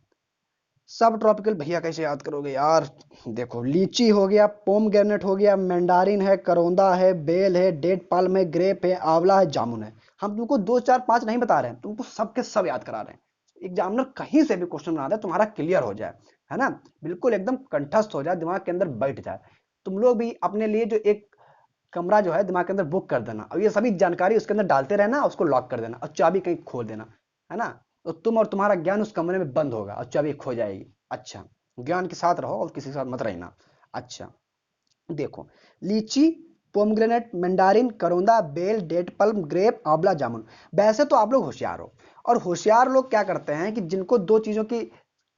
सब ट्रॉपिकल भैया कैसे याद करोगे यार। देखो, लीची हो गया, पोमग्रेनेट हो गया, मैंडारिन है, करौंदा है, बेल है, डेट पाल्म है, ग्रेप है, आंवला है, जामुन है। हम तुमको दो चार पांच नहीं बता रहे हैं, तुमको सबके सब याद करा रहे हैं। एग्जामिनर कहीं से भी क्वेश्चन बना दे, तुम्हारा क्लियर हो जाए, है ना, बिल्कुल एकदम कंठस्थ हो जाए, दिमाग के अंदर बैठ जाए। तुम लोग भी अपने लिए जो एक कमरा जो है दिमाग के अंदर बुक कर देना, और ये सभी जानकारी उसके अंदर डालते रहना, उसको लॉक कर देना और चाबी कहीं खो देना, है ना। तो तुम और तुम्हारा ज्ञान उस कमरे में बंद होगा और चाबी खो जाएगी। अच्छा, ज्ञान के साथ रहो और किसी के साथ मत रहना। अच्छा, देखो, लीची, पोमग्रेनेट, मंडारिन, करौंदा, बेल, डेट पल्म, ग्रेप, आंवला, जामुन। वैसे तो आप लोग होशियार हो, और होशियार लोग क्या करते हैं कि जिनको दो चीजों की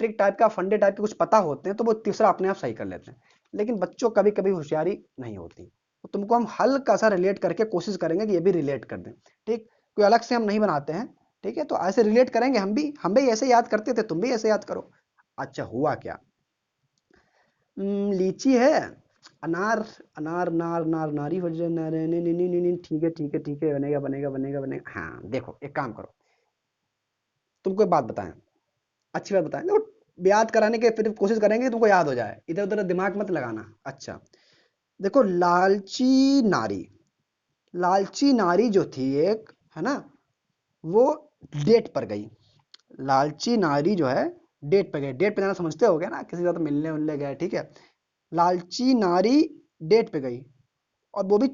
ट्रिक टाइप का, फंडे टाइप के कुछ पता होते हैं, तो वो तीसरा अपने आप सही कर लेते हैं। लेकिन बच्चों कभी कभी होशियारी नहीं होती, तो तुमको हम हल्का सा रिलेट करके कोशिश करेंगे कि ये भी रिलेट कर दें। ठीक, कोई अलग से हम नहीं बनाते हैं। ठीक है, तो ऐसे रिलेट करेंगे, हम भी ऐसे याद करते थे, तुम भी ऐसे याद करो। अच्छा, हुआ क्या, लीची है, अनार, अनार नार नार नारी हो जाए, ठीक है ठीक है ठीक है, बनेगा बनेगा बनेगा बनेगा। हाँ देखो, एक काम करो, तुमको एक बात बताएं, अच्छी बात बताएं, देखो, याद कराने के फिर कोशिश करेंगे कि तुमको याद हो जाए, इधर उधर दिमाग मत लगाना। अच्छा, देखो, लालची नारी, लालची नारी जो थी एक, है ना, वो डेट पर गई। लालची नारी जो है डेट पे गई, डेट पे जाना समझते हो गया ना, किसी के साथ मिलने उलने गए, ठीक है। लालची नारी डेट पे गई, और वो भी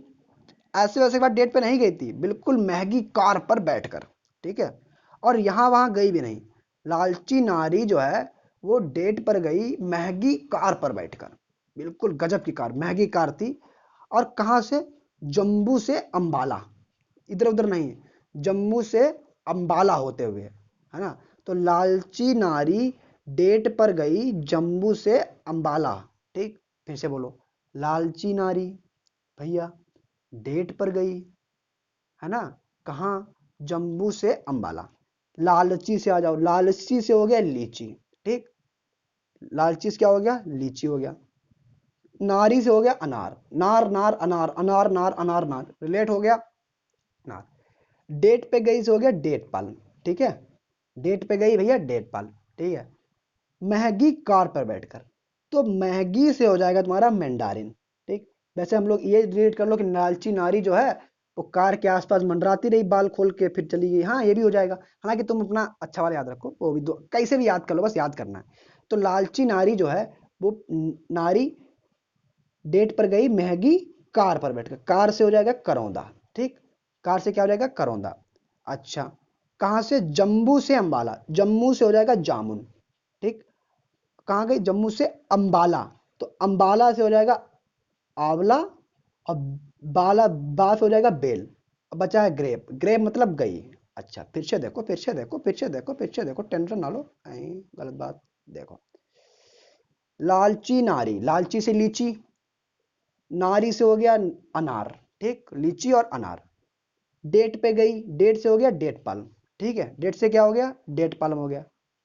ऐसे वैसे बात डेट पे नहीं गई थी, बिल्कुल महंगी कार पर बैठकर। ठीक है, और यहां वहां गई भी नहीं। लालची नारी जो है वो डेट पर गई महंगी कार पर बैठकर, बिल्कुल गजब की कार, महंगी कार थी। और कहां से, जम्मू से अंबाला, इधर उधर नहीं, जम्मू से अंबाला होते हुए, है ना। तो लालची नारी डेट पर गई जम्मू से अंबाला। ठीक, फिर से बोलो, लालची नारी भैया डेट पर गई, है ना, कहाँ, जम्मू से अंबाला। लालची से आ जाओ, लालची से हो गया लीची। ठीक, लालची से क्या हो गया, लीची हो गया। नारी से हो गया अनार, नार नार अनार, अनार नार अनार नार, रिलेट हो गया नार। डेट पे गई से हो गया डेट पाल। ठीक है, डेट पे गई भैया डेट पाल। ठीक है, महंगी कार पर बैठकर, तो महंगी से हो जाएगा तुम्हारा मैंडारिन। ठीक, वैसे हम लोग ये रिलेट कर लो कि लालची नारी जो है वो कार के आसपास मंडराती रही बाल खोल के, फिर चली गई। हाँ, ये भी हो जाएगा, हालांकि तुम अपना अच्छा वाला याद रखो, वो भी दो कैसे भी याद कर लो, बस याद करना है। तो लालची नारी जो है वो नारी डेट पर गई महंगी कार पर बैठकर, कार से हो जाएगा करौंदा। ठीक, कार से क्या हो जाएगा, करौंदा। अच्छा, कहां से, जम्मू से अंबाला, जम्मू से हो जाएगा जामुन। ठीक, कहां गई, जम्मू से अंबाला, तो अंबाला से हो जाएगा आंवला, और बाला, बा से हो जाएगा बेल। अब बचा है ग्रेप, ग्रेप मतलब गई। अच्छा, फिर से देखो, फिर से देखो, फिर से देखो, फिर से देखो, टेंशन ना लो, गलत बात। देखो, लालची नारी, लालची से लीची, नारी से हो गया अनार। ठीक, लीची और अनार। डेट पे गई, डेट से हो गया डेट पाल्म। ठीक है, डेट से क्या हो गया, डेट पाल्म हो गया।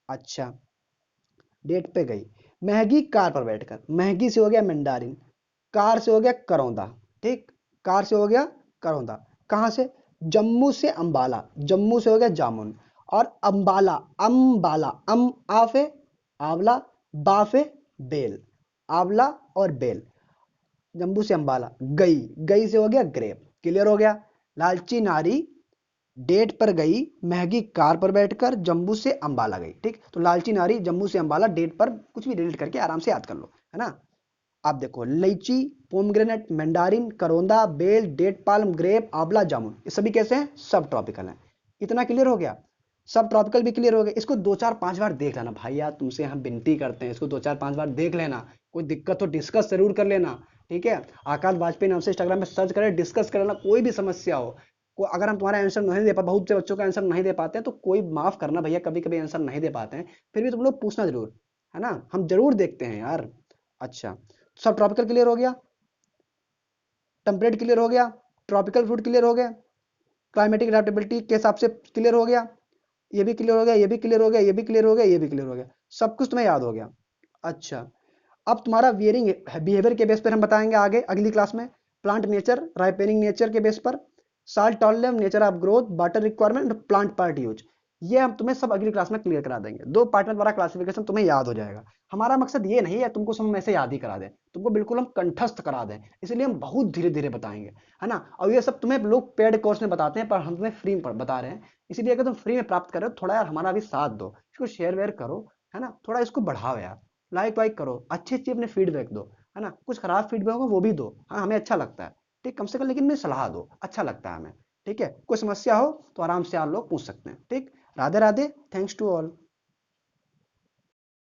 अच्छा, डेट पे गई महंगी कार पर बैठकर, महंगी से हो गया मंडारिन, कार से हो गया करौंदा। ठीक, कार से हो गया करौंदा, कहां से, जम्मू से अंबाला, जम्मू से हो गया जामुन, और अंबाला, अंबाला, आफे आंवला, बाफे बेल, आंवला और बेल, जम्मू से अंबाला, गई, गई से हो गया ग्रेप। क्लियर हो गया, लालची नारी डेट पर गई महंगी कार पर बैठकर जम्मू से अंबाला गई। ठीक, तो लालची नारी जम्मू से अंबाला, डेट पर कुछ भी डिलीट करके आराम से याद कर लो, है ना। आप देखो, लीची, पोमग्रेनेट, मैंडारिन, करौंदा, बेल, डेट पाल्म, ग्रेप, आंवला, जामुन, ये सभी कैसे हैं, सब ट्रॉपिकल हैं। इतना क्लियर हो गया, सब ट्रॉपिकल भी क्लियर हो गया। इसको दो चार पांच बार देख लेना भाई, यार तुमसे हम विनती करते हैं, इसको दो चार पांच बार देख लेना, कोई दिक्कत हो डिस्कस जरूर कर लेना। ठीक है, आकाश वाजपेयी नाम से इंस्टाग्राम में सर्च करें, डिस्कस कर लेना, कोई भी समस्या हो, को अगर हम तुम्हारा आंसर नहीं दे पाते, बहुत से बच्चों का आंसर नहीं दे पाते हैं, तो कोई माफ करना भैया, कभी कभी आंसर नहीं दे पाते हैं, फिर भी तुम लोग पूछना जरूर, है ना, हम जरूर देखते हैं यार। अच्छा, सब ट्रॉपिकल क्लियर हो गया, टेम्परेट क्लियर हो गया, ट्रॉपिकल फ्रूट क्लियर हो गया, क्लाइमेटिक एडेप्टेबिलिटी के हिसाब से क्लियर हो गया, ये भी क्लियर हो गया, ये भी क्लियर हो गया, ये भी क्लियर हो गया, ये भी क्लियर हो गया, सब कुछ तुम्हें याद हो गया। अच्छा, अब तुम्हारा वियरिंग बिहेवियर के बेस पर हम बताएंगे आगे अगली क्लास में, प्लांट नेचर, राइपेनिंग नेचर के बेस पर, salt tolerance, nature of growth, water requirement, plant part use, ये हम तुम्हें सब अगली क्लास में क्लियर करा देंगे। दो पार्ट में तुम्हारा क्लासिफिकेशन तुम्हें याद हो जाएगा। हमारा मकसद ये नहीं है तुमको सब ऐसे याद ही करा दें, तुमको बिल्कुल हम कंठस्थ करा दें, इसलिए हम बहुत धीरे धीरे बताएंगे, है ना। और ये सब तुम्हें लोग पेड कोर्स में बताते हैं, पर हम तुम्हें फ्री में बता रहे हैं, इसलिए अगर तुम फ्री में प्राप्त कर रहे हो, थोड़ा यार हमारा भी साथ दो, इसको शेयर वेयर करो, है ना, थोड़ा इसको बढ़ाओ यार, लाइक वाइक करो, अच्छी अच्छी अपने फीडबैक दो, है ना, कुछ खराब फीडबैक हो वो भी दो, हाँ हमें अच्छा लगता है। ठीक, कम से कम लेकिन मेरी सलाह दो, अच्छा लगता है हमें। ठीक है, कोई समस्या हो तो आराम से आप लोग पूछ सकते हैं। ठीक, Radhe Radhe, thanks to all.